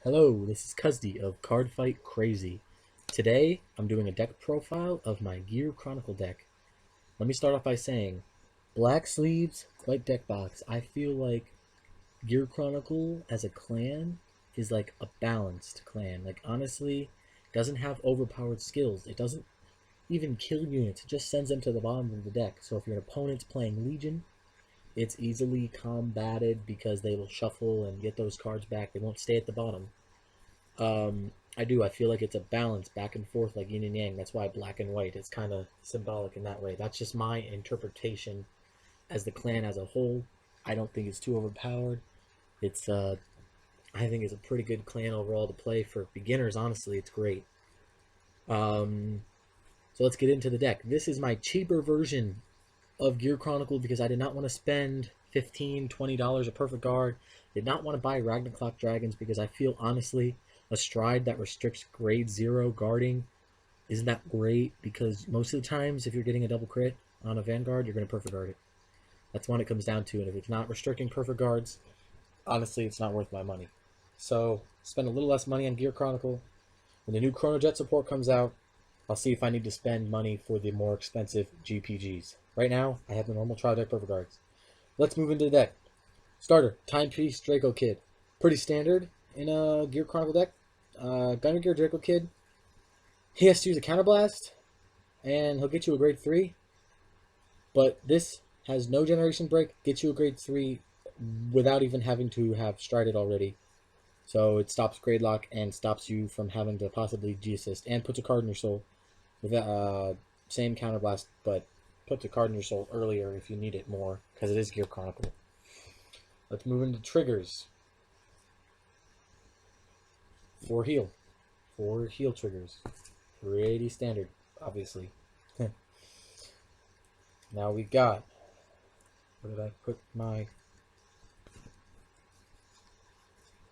Hello, this is Cuzdey of Cardfight Crazy. Today, I'm doing a deck profile of my Gear Chronicle deck. Let me start off by saying, black sleeves, white deck box. I feel like Gear Chronicle as a clan is like a balanced clan. Like, honestly, doesn't have overpowered skills. It doesn't even kill units. It just sends them to the bottom of the deck. So if your opponent's playing Legion, it's easily combated because they will shuffle and get those cards back. They won't stay at the bottom. I do. I feel like it's a balance back and forth like yin and yang. That's why black and white is kind of symbolic in that way. That's just my interpretation as the clan as a whole. I don't think it's too overpowered. It's I think it's a pretty good clan overall to play for beginners. Honestly, it's great. Um, so let's get into the deck. This is my cheaper version of Gear Chronicle because I did not want to spend $15-20 a perfect guard. Did not want to buy Ragnarok Dragons because I feel honestly a stride that restricts grade 0 guarding isn't that great because most of the times if you're getting a double crit on a Vanguard, you're going to perfect guard it. That's what it comes down to, and if it's not restricting perfect guards, honestly, it's not worth my money. So, spend a little less money on Gear Chronicle. When the new Chronojet support comes out, I'll see if I need to spend money for the more expensive GPGs. Right now, I have the normal trial deck perfect guards. Let's move into the deck. Starter, Timepiece Dracokid. Pretty standard in a Gear Chronicle deck. Gunner Gear Dracokid. He has to use a Counterblast, and he'll get you a grade 3. But this has no generation break, gets you a grade 3 without even having to have strided already. So it stops grade lock and stops you from having to possibly G-assist, and puts a card in your soul with that same Counterblast, but puts a card in your soul earlier if you need it more, because it is Gear Chronicle. Let's move into triggers. 4 heal. 4 heal triggers. Pretty standard, obviously. Now we got... Where did I put my...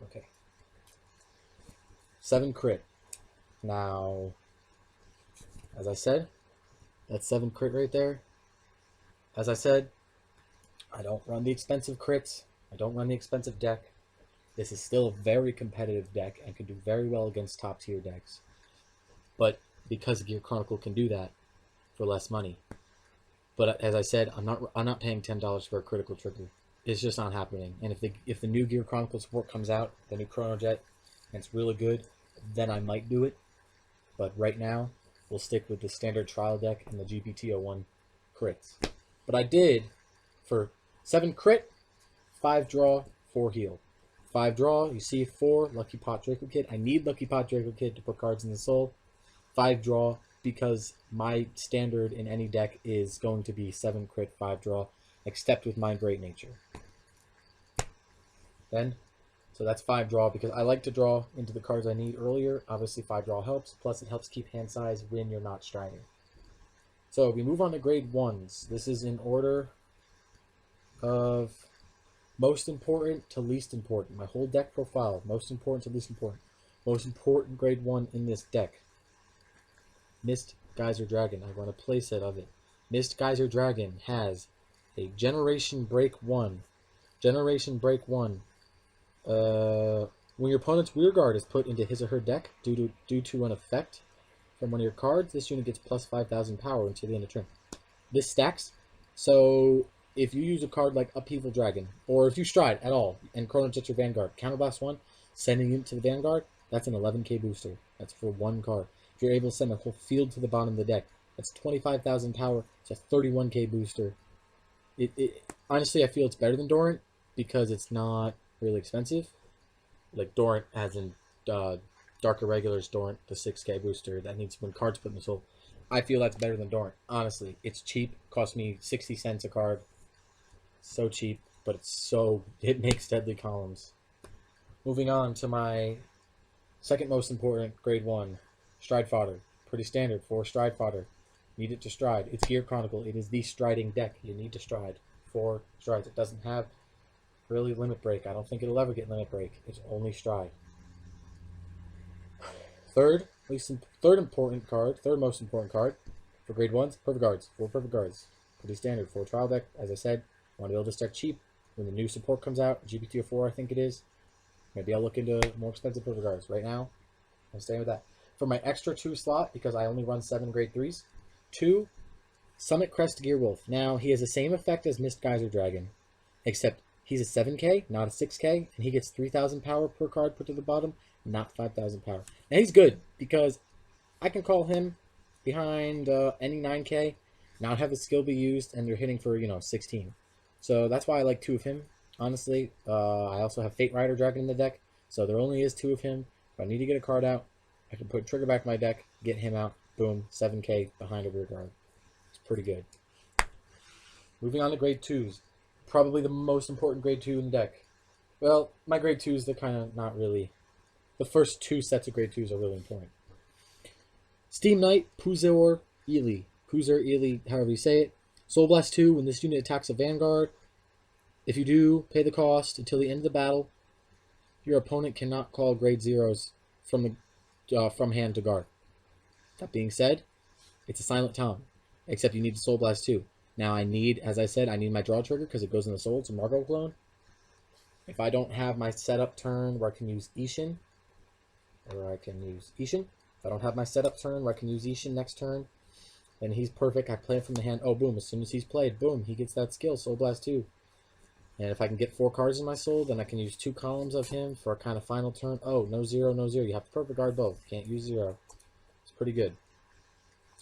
Okay. 7 crit. Now, as I said, that's 7 crit right there. As I said, I don't run the expensive crits. I don't run the expensive deck. This is still a very competitive deck and can do very well against top tier decks. But because Gear Chronicle can do that for less money. But as I said, I'm not paying $10 for a critical trigger. It's just not happening. And if the new Gear Chronicle support comes out, the new Chronojet, and it's really good, then I might do it. But right now, we'll stick with the standard trial deck and the GPT-01 crits. But I did, for 7 crit, 5 draw, 4 heal. 5 draw, you see 4 Lucky Pot Dracokid. I need Lucky Pot Dracokid to put cards in the soul. 5 draw, because my standard in any deck is going to be 7 crit, 5 draw, except with my Great Nature. Then, so that's 5 draw, because I like to draw into the cards I need earlier. Obviously 5 draw helps, plus it helps keep hand size when you're not striding. So we move on to grade 1s. This is in order of most important to least important. My whole deck profile, most important to least important. Most important grade 1 in this deck. Mist Geyser Dragon. I run a playset of it. Mist Geyser Dragon has a Generation Break 1. Generation Break 1. When your opponent's rearguard is put into his or her deck due to an effect from one of your cards, this unit gets plus 5,000 power until the end of turn. This stacks, so if you use a card like Upheaval Dragon, or if you stride at all, and Chronojet your Vanguard, Counterblast 1, sending unit to the Vanguard, that's an 11k booster. That's for 1 card. If you're able to send a whole field to the bottom of the deck, that's 25,000 power. It's a 31k booster. Honestly, I feel it's better than Dorant because it's not really expensive. Like Dorant, as in Dark Irregulars Dorant, the 6k booster that needs when cards put in the soul. I feel that's better than Dorant. Honestly, it's cheap. Cost me 60 cents a card. So cheap, but it makes deadly columns. Moving on to my second most important grade 1. Stride Fodder. Pretty standard for Stride Fodder. Need it to stride. It's Gear Chronicle. It is the striding deck. You need to stride. 4 strides. It doesn't have really limit break. I don't think it'll ever get limit break. It's only stride. Third most important card for grade 1s, perfect guards. 4 perfect guards. Pretty standard for a trial deck. As I said, want to build this deck cheap. When the new support comes out, GPT-04 I think it is. Maybe I'll look into more expensive Perfect Guards. Right now, I'm staying with that. For my extra 2 slot, because I only run 7 grade 3s, 2 Summit Crest Gearwolf. Now, he has the same effect as Mist Geyser Dragon, except he's a 7k, not a 6k, and he gets 3,000 power per card put to the bottom, not 5,000 power. Now, he's good, because I can call him behind any 9k, not have his skill be used, and they're hitting for, 16. So that's why I like 2 of him, honestly. I also have Fate Rider Dragon in the deck, so there only is 2 of him. If I need to get a card out, I can put Trigger back my deck, get him out, boom, 7k behind a rear guard. It's pretty good. Moving on to grade 2s. Probably the most important grade 2 in the deck. Well, my grade 2s, they're kind of not really... The first 2 sets of grade 2s are really important. Steam Knight, Puzur-Ili. Puzur-Ili, however you say it. Soul Blast 2, when this unit attacks a Vanguard, if you do, pay the cost until the end of the battle. Your opponent cannot call grade 0s from hand to guard. That being said, it's a Silent Tom, except you need to Soul Blast 2. Now I need, as I said, I need my draw trigger because it goes in the soul. It's a Margot clone. If I don't have my setup turn where I can use Ishin, if I don't have my setup turn where I can use Ishin next turn, then he's perfect. I play it from the hand. Oh, boom. As soon as he's played, boom, he gets that skill, Soul Blast 2. And if I can get 4 cards in my soul, then I can use 2 columns of him for a kind of final turn. Oh, no 0, no 0. You have to perfect guard both. Can't use 0. It's pretty good.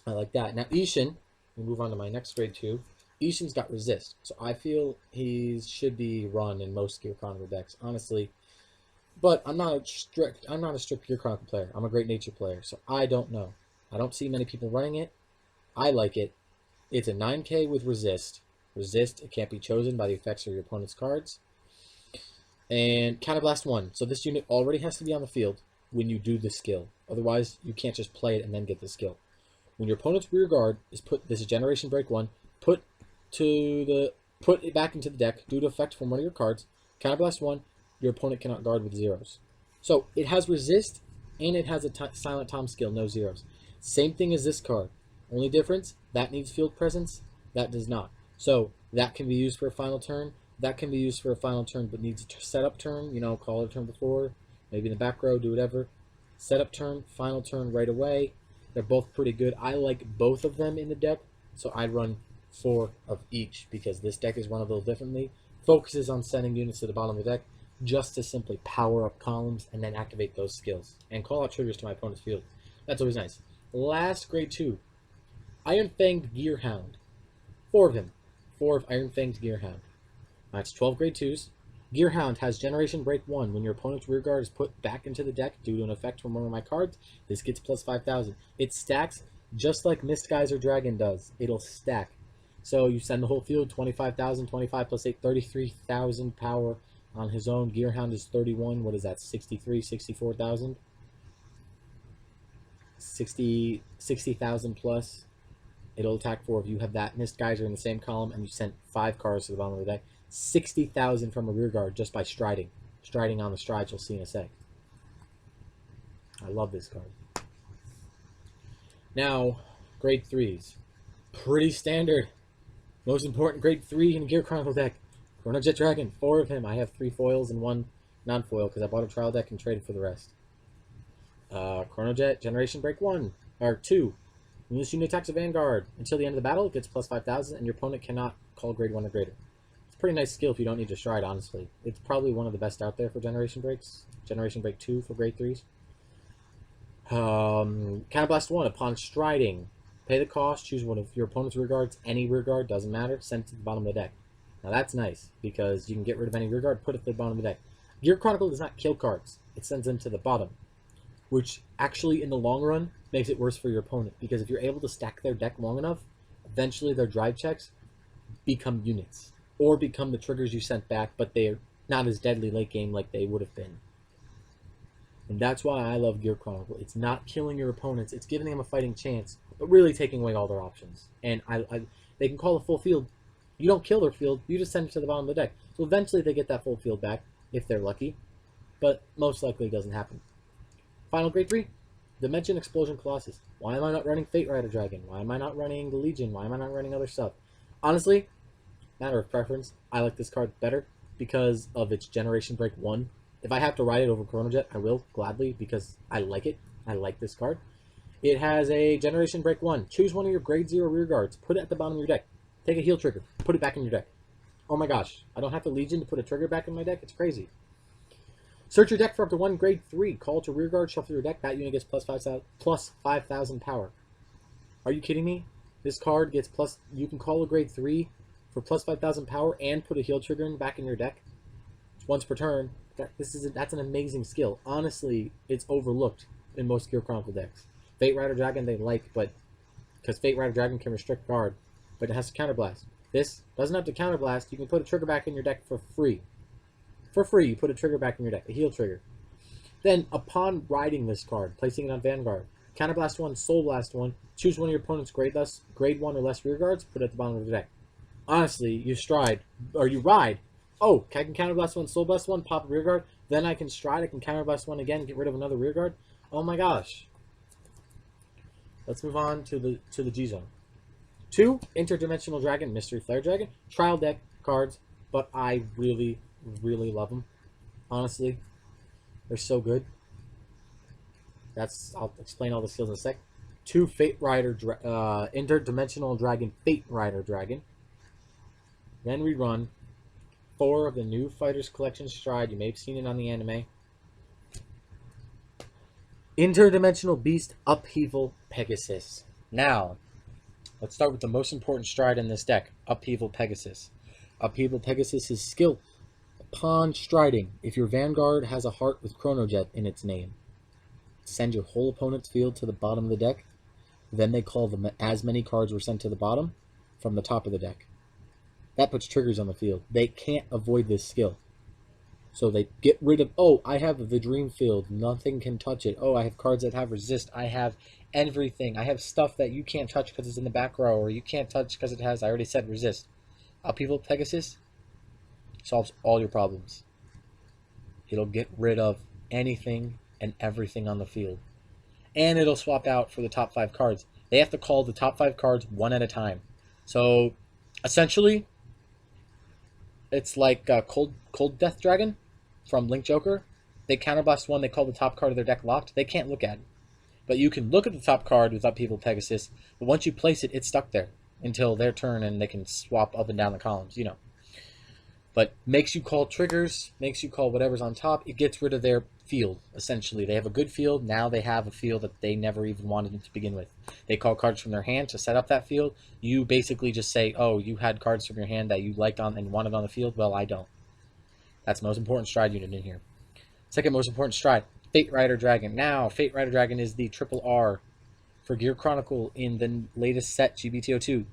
I like that. Now, Ishin, we move on to my next grade 2. Ishin's got resist, so I feel he should be run in most Gear Chronicle decks, honestly. But I'm not a strict Gear Chronicle player. I'm a Great Nature player, so I don't know. I don't see many people running it. I like it. It's a 9k with resist. Resist, it can't be chosen by the effects of your opponent's cards. And Counterblast 1. So this unit already has to be on the field when you do the skill. Otherwise, you can't just play it and then get the skill. When your opponent's rear guard is put, this is Generation Break 1, put it back into the deck due to effect from one of your cards. Counterblast 1, your opponent cannot guard with 0s. So it has resist and it has a Silent Tom skill, no 0s. Same thing as this card. Only difference, that needs field presence, that does not. So that can be used for a final turn. That can be used for a final turn, but needs a setup turn. Call it a turn before. Maybe in the back row, do whatever. Setup turn, final turn right away. They're both pretty good. I like both of them in the deck, so I'd run 4 of each because this deck is run a little differently. Focuses on sending units to the bottom of the deck just to simply power up columns and then activate those skills and call out triggers to my opponent's field. That's always nice. Last grade 2, Iron-Fanged Gear Hound. 4 of him. 4 of Iron-Fanged Gear Hound. That's 12 grade 2s. Gear Hound has Generation Break 1. When your opponent's rear guard is put back into the deck due to an effect from one of my cards, this gets plus 5,000. It stacks just like Mist Geyser Dragon does. It'll stack. So you send the whole field, 25,000, 25 plus 8, 33,000 power on his own. Gear Hound is 31. What is that? 63, 64,000? 60,000 plus. It'll attack 4 if you have that Mist Geyser in the same column and you sent 5 cards to the bottom of the deck. 60,000 from a rear guard just by striding. Striding on the strides you'll see in a sec. I love this card. Now, grade 3s. Pretty standard. Most important grade 3 in a Gear Chronicle deck. Chronojet Dragon, 4 of him. I have 3 foils and 1 non-foil because I bought a trial deck and traded for the rest. Chronojet, Generation Break 1, or 2. When this unit attacks a Vanguard, until the end of the battle, it gets plus 5,000, and your opponent cannot call grade 1 or greater. It's a pretty nice skill if you don't need to stride, honestly. It's probably one of the best out there for Generation Breaks. Generation Break 2 for grade 3s. Counterblast 1, upon striding, pay the cost, choose one of your opponent's rear guards, any rear guard, doesn't matter, send it to the bottom of the deck. Now that's nice, because you can get rid of any rear guard, put it to the bottom of the deck. Gear Chronicle does not kill cards, it sends them to the bottom, which actually in the long run makes it worse for your opponent, because if you're able to stack their deck long enough, eventually their drive checks become units, or become the triggers you sent back, but they're not as deadly late game like they would have been. And that's why I love Gear Chronicle. It's not killing your opponents, it's giving them a fighting chance, but really taking away all their options. And they can call a full field. You don't kill their field, you just send it to the bottom of the deck. So eventually they get that full field back, if they're lucky, but most likely it doesn't happen. Final grade 3, Dimension Expulsion Colossus. Why am I not running Fate Rider Dragon? Why am I not running the Legion? Why am I not running other stuff? Honestly, matter of preference, I like this card better because of its Generation Break 1 If I have to ride it over Chronojet, I will, gladly, because I like it. I like this card. It has a Generation Break 1. Choose one of your Grade 0 rear guards. Put it at the bottom of your deck. Take a heal trigger. Put it back in your deck. Oh my gosh. I don't have to Legion to put a trigger back in my deck? It's crazy. Search your deck for up to 1 Grade 3. Call to rear guard, shuffle your deck. That unit gets plus 5,000 power. Are you kidding me? This card gets plus... You can call a Grade 3 for plus 5,000 power and put a heal trigger back in your deck. Once per turn. That's an amazing skill. Honestly, it's overlooked in most Gear Chronicle decks. Fate Rider Dragon they like, but because Fate Rider Dragon can restrict guard, but it has to counterblast. This doesn't have to counterblast. You can put a trigger back in your deck for free. For free, you put a trigger back in your deck, a heal trigger. Then, upon riding this card, placing it on Vanguard, counterblast 1, soul blast 1, choose one of your opponent's grade 1 or less rear guards, put it at the bottom of the deck. Honestly, you ride. Oh, I can counterblast 1, soul blast 1, pop a rear guard. Then I can stride. I can counterblast 1 again, get rid of another rear guard. Oh my gosh. Let's move on to the G zone. 2 Interdimensional Dragon, Mystery Flare Dragon, trial deck cards, but I really, really love them. Honestly, they're so good. I'll explain all the skills in a sec. 2 Fate Rider, Interdimensional Dragon, Fate Rider Dragon. Then we run 4 of the new Fighters Collection Stride. You may have seen it on the anime. Interdimensional Beast, Upheaval, Pegasus. Now, let's start with the most important stride in this deck, Upheaval Pegasus. Upheaval Pegasus' skill. Upon striding, if your Vanguard has a heart with Chronojet in its name, send your whole opponent's field to the bottom of the deck. Then they call them as many cards were sent to the bottom from the top of the deck. That puts triggers on the field. They can't avoid this skill. So they get rid of, oh, I have the Dream Field. Nothing can touch it. Oh, I have cards that have Resist. I have everything. I have stuff that you can't touch because it's in the back row, or you can't touch because it has, I already said, Resist. Upheaval Pegasus solves all your problems. It'll get rid of anything and everything on the field. And it'll swap out for the top 5 cards. They have to call the top 5 cards one at a time. So, essentially, it's like Cold Death Dragon from Link Joker. They counterblast 1, they call the top card of their deck locked. They can't look at it. But you can look at the top card with Upheaval Pegasus, but once you place it, it's stuck there until their turn and they can swap up and down the columns, you know. But makes you call triggers, makes you call whatever's on top. It gets rid of their field, essentially. They have a good field. Now they have a field that they never even wanted to begin with. They call cards from their hand to set up that field. You basically just say, oh, you had cards from your hand that you liked on and wanted on the field. Well, I don't. That's the most important stride unit in here. Second most important stride, Fate Rider Dragon. Now, Fate Rider Dragon is the triple R for Gear Chronicle in the latest set, GBTO2.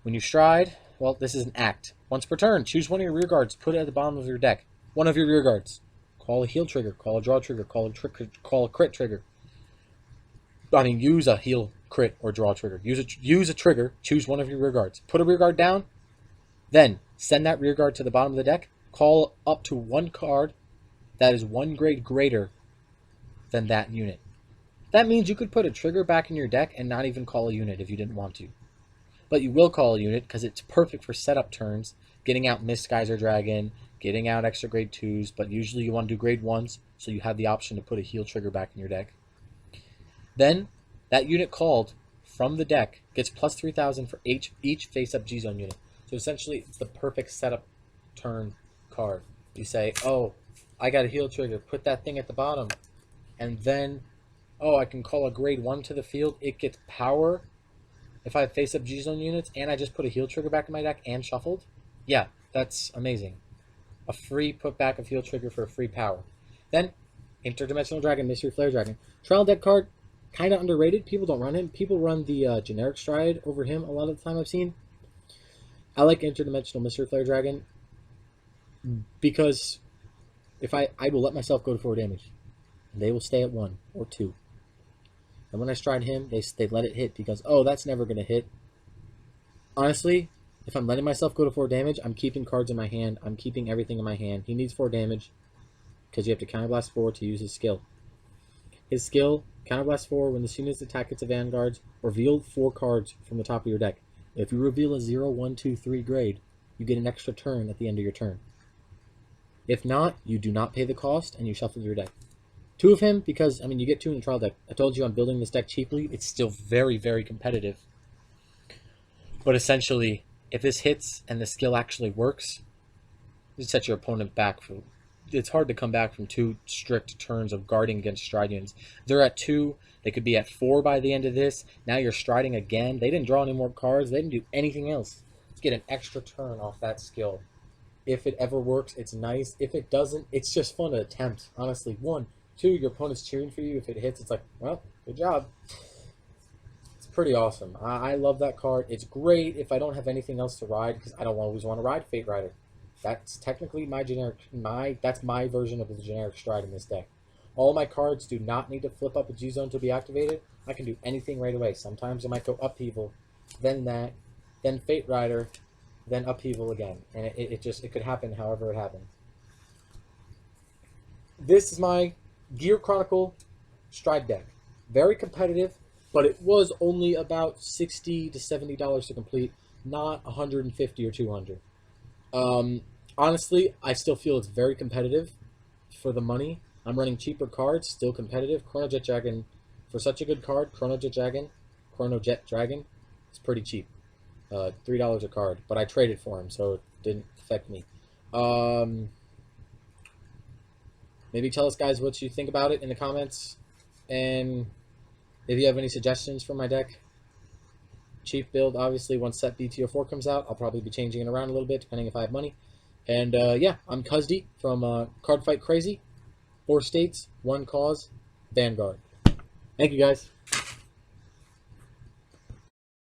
When you stride, well, this is an act. Once per turn, choose one of your rear guards, put it at the bottom of your deck. One of your rear guards. Call a heal trigger, call a draw trigger, call a crit trigger. I mean, use a heal, crit, or draw trigger. Use a trigger, choose one of your rear guards. Put a rear guard down, then send that rear guard to the bottom of the deck. Call up to 1 card that is 1 grade greater than that unit. That means you could put a trigger back in your deck and not even call a unit if you didn't want to. But you will call a unit because it's perfect for setup turns, getting out Mist Geyser Dragon, getting out extra grade 2s, but usually you want to do grade 1s, so you have the option to put a heal trigger back in your deck. Then, that unit called from the deck gets plus 3,000 for each face-up G-Zone unit. So essentially, it's the perfect setup turn card. You say, oh, I got a heal trigger, put that thing at the bottom, and then, oh, I can call a grade 1 to the field, it gets power. If I have face-up G-Zone units, and I just put a heal trigger back in my deck and shuffled, yeah, that's amazing. A free putback of heal trigger for a free power. Then, Interdimensional Dragon, Mystery Flare Dragon. Trial deck card, kind of underrated. People don't run him. People run the generic stride over him a lot of the time I've seen. I like Interdimensional Mystery Flare Dragon because if I will let myself go to 4 damage. They will stay at 1 or 2. And when I stride him, they let it hit because, oh, that's never going to hit. Honestly, if I'm letting myself go to 4 damage, I'm keeping cards in my hand. I'm keeping everything in my hand. He needs 4 damage because you have to counterblast 4 to use his skill. His skill, counterblast 4, when the unit's attack its vanguards, reveal 4 cards from the top of your deck. If you reveal a 0, 1, 2, 3 grade, you get an extra turn at the end of your turn. If not, you do not pay the cost and you shuffle your deck. 2 of him because, I mean, you get 2 in the trial deck. I told you I'm building this deck cheaply. It's still very, very competitive. But essentially, if this hits and the skill actually works, you set your opponent back for... It's hard to come back from 2 strict turns of guarding against Stridians. They're at 2. They could be at 4 by the end of this. Now you're striding again. They didn't draw any more cards. They didn't do anything else. Let's get an extra turn off that skill. If it ever works, it's nice. If it doesn't, it's just fun to attempt. Honestly, 1, 2, your opponent's cheering for you. If it hits, it's like, well, good job. It's pretty awesome. I love that card. It's great if I don't have anything else to ride, because I don't always want to ride Fate Rider. That's technically my generic, that's my version of the generic stride in this deck. All my cards do not need to flip up a G-Zone to be activated. I can do anything right away. Sometimes I might go Upheaval, then that, then Fate Rider, then Upheaval again. And it could happen however it happens. This is my Gear Chronicle stride deck. Very competitive, but it was only about $60 to $70 to complete, not $150 or $200. Honestly, I still feel it's very competitive for the money. I'm running cheaper cards, still competitive. Chronojet Dragon, for such a good card, Chronojet Dragon, it's pretty cheap. $3 a card, but I traded for him, so it didn't affect me. Maybe tell us, guys, what you think about it in the comments, and if you have any suggestions for my deck. Cheap build, obviously. Once set BTO4 comes out, I'll probably be changing it around a little bit, depending if I have money. And yeah, I'm Cuzdey from Cardfight Crazy. 4 states, 1 cause, Vanguard. Thank you, guys.